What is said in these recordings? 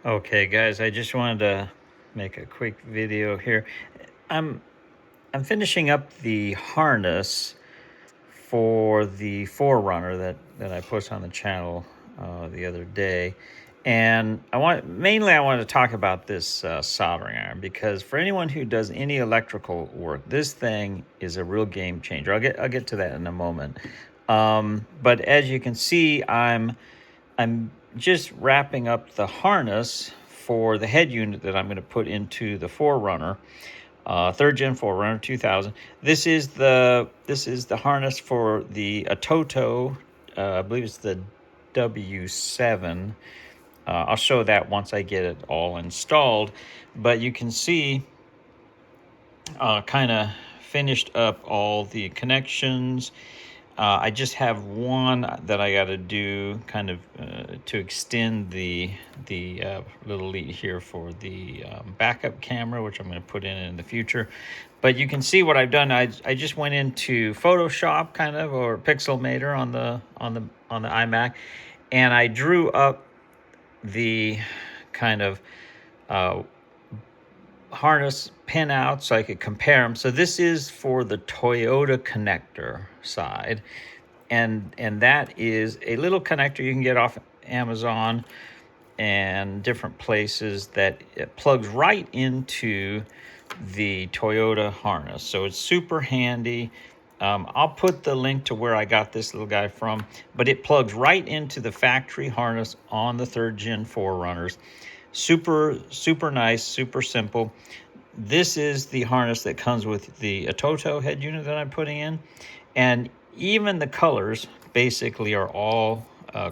Okay, guys, I just wanted to make a quick video here. I'm finishing up the harness for the 4Runner that I posted on the channel the other day, and I wanted to talk about this soldering iron, because for anyone who does any electrical work, this thing is a real game changer. I'll get to that in a moment. But as you can see, I'm just wrapping up the harness for the head unit that I'm going to put into the 4Runner, third gen 4Runner 2000. This is the harness for the ATOTO. I believe it's the W7. I'll show that once I get it all installed. But you can see, kind of finished up all the connections. I just have one that I got to do, kind of to extend the little lead here for the backup camera, which I'm going to put in the future. But you can see what I've done. I just went into Photoshop, kind of, or Pixelmator on the iMac, and I drew up the kind of harness pin out so I could compare them. So this is for the Toyota connector side, and that is a little connector you can get off Amazon and different places that it plugs right into the Toyota harness. So it's super handy. I'll put the link to where I got this little guy from, but it plugs right into the factory harness on the 3rd Gen 4Runners. Super nice, super simple. This is the harness that comes with the ATOTO head unit that I'm putting in, and even the colors basically are all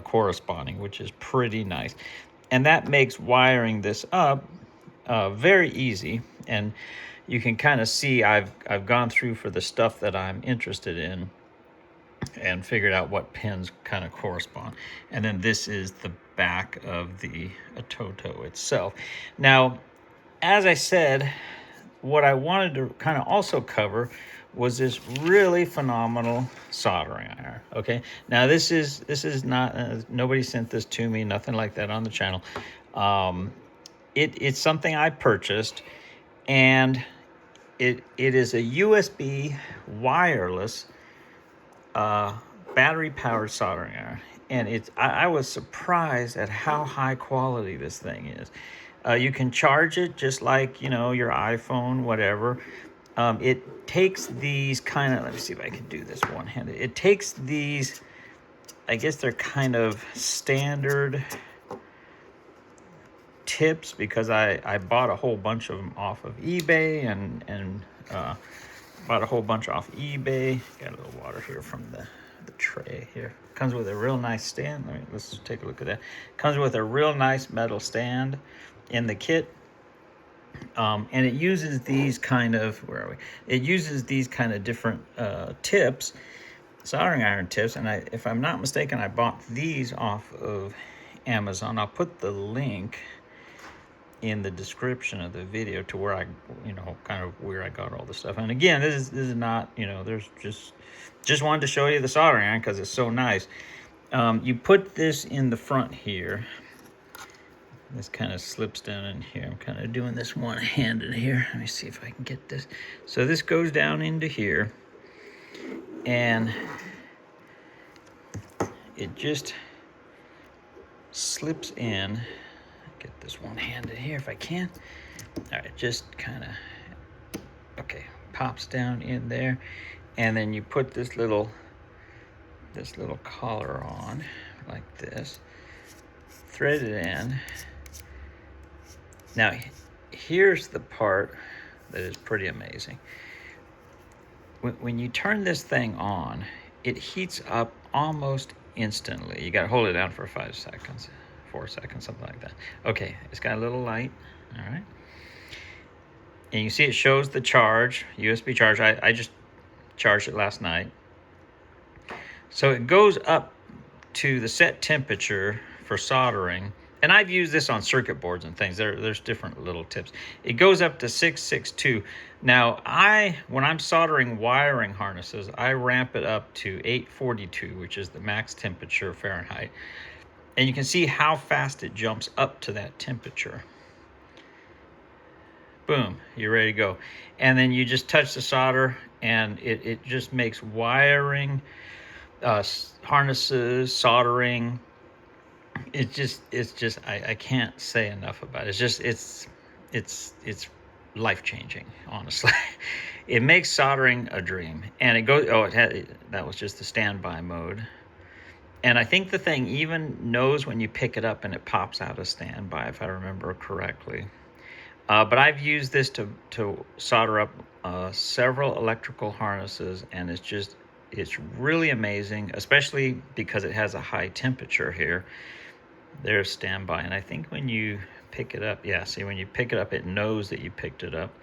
corresponding, which is pretty nice. And that makes wiring this up very easy. And you can kind of see I've gone through for the stuff that I'm interested in and figured out what pins kind of correspond. And then this is the back of the ATOTO itself. Now, as I said, what I wanted to kind of also cover was this really phenomenal soldering iron. Okay, now this is not nobody sent this to me, nothing like that on the channel. It's something I purchased, and it is a USB wireless battery powered soldering iron, and I was surprised at how high quality this thing is. You can charge it just like, your iPhone, whatever. It takes these kind of, let me see if I can do this one-handed. It takes these, I guess they're kind of standard tips, because I bought a whole bunch of them off of eBay, and bought a whole bunch off eBay. Got a little water here from the tray here. Comes with a real nice stand. Let's take a look at that. Comes with a real nice metal stand in the kit. And it uses these kind of, where are we? It uses these kind of different tips, soldering iron tips. And if I'm not mistaken, I bought these off of Amazon. I'll put the link in the description of the video to where I, kind of where I got all the stuff. And again, this is not, there's just wanted to show you the soldering iron because it's so nice. You put this in the front here. This kind of slips down in here. I'm kind of doing this one-handed here. Let me see if I can get this. So this goes down into here, and it just slips in. Get this one-handed here if I can. All right, just kind of, okay, pops down in there, and then you put this little collar on like this, thread it in. Now, here's the part that is pretty amazing. When you turn this thing on, it heats up almost instantly. You got to hold it down for 5 seconds, 4 seconds, something like that. Okay, it's got a little light, all right? And you see it shows the charge, USB charge. I just charged it last night. So it goes up to the set temperature for soldering. And I've used this on circuit boards and things. There's different little tips. It goes up to 662. Now, when I'm soldering wiring harnesses, I ramp it up to 842, which is the max temperature Fahrenheit. And you can see how fast it jumps up to that temperature. Boom, you're ready to go. And then you just touch the solder, and it just makes wiring, harnesses, soldering. It's just I can't say enough about it. It's life-changing, honestly. It makes soldering a dream. And it goes, that was just the standby mode. And I think the thing even knows when you pick it up and it pops out of standby, if I remember correctly. But I've used this to solder up several electrical harnesses, and it's really amazing, especially because it has a high temperature here. There's standby, and I think when you pick it up, yeah, see, when you pick it up, it knows that you picked it up.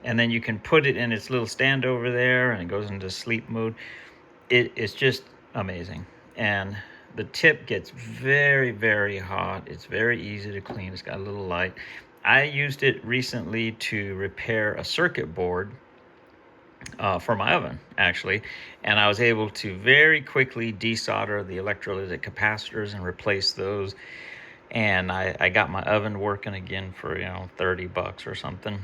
And then you can put it in its little stand over there, and it goes into sleep mode. It's just amazing. And the tip gets very, very hot. It's very easy to clean. It's got a little light. I used it recently to repair a circuit board for my oven, actually, and I was able to very quickly desolder the electrolytic capacitors and replace those. And I got my oven working again for, $30 or something.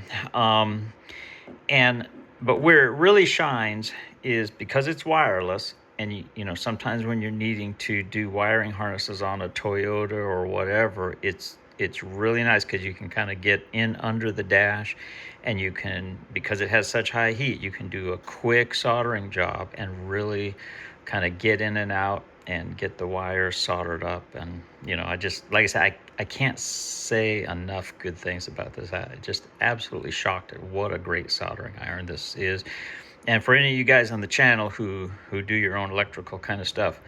But where it really shines is because it's wireless, and sometimes when you're needing to do wiring harnesses on a Toyota or whatever, it's really nice because you can kind of get in under the dash, and you can, because it has such high heat, you can do a quick soldering job and really kind of get in and out and get the wires soldered up. And I just, like I said, I can't say enough good things about this. I just absolutely shocked at what a great soldering iron this is. And for any of you guys on the channel who do your own electrical kind of stuff,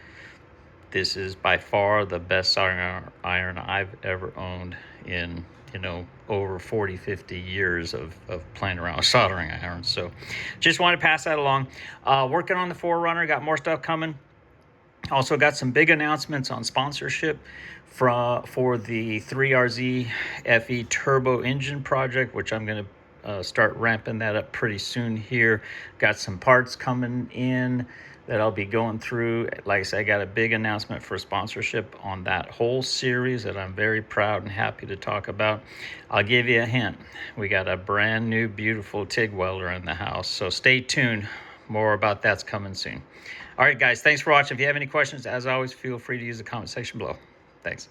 this is by far the best soldering iron I've ever owned in over 40-50 years of playing around with soldering irons. So just want to pass that along. Working on the 4Runner, got more stuff coming. Also got some big announcements on sponsorship for the 3RZ FE turbo engine project, which I'm going to start ramping that up pretty soon here. Got some parts coming in that I'll be going through. Like I said, I got a big announcement for sponsorship on that whole series that I'm very proud and happy to talk about. I'll give you a hint. We got a brand new beautiful TIG welder in the house, so stay tuned. More about that's coming soon. All right, guys, thanks for watching. If you have any questions, as always, feel free to use the comment section below. Thanks.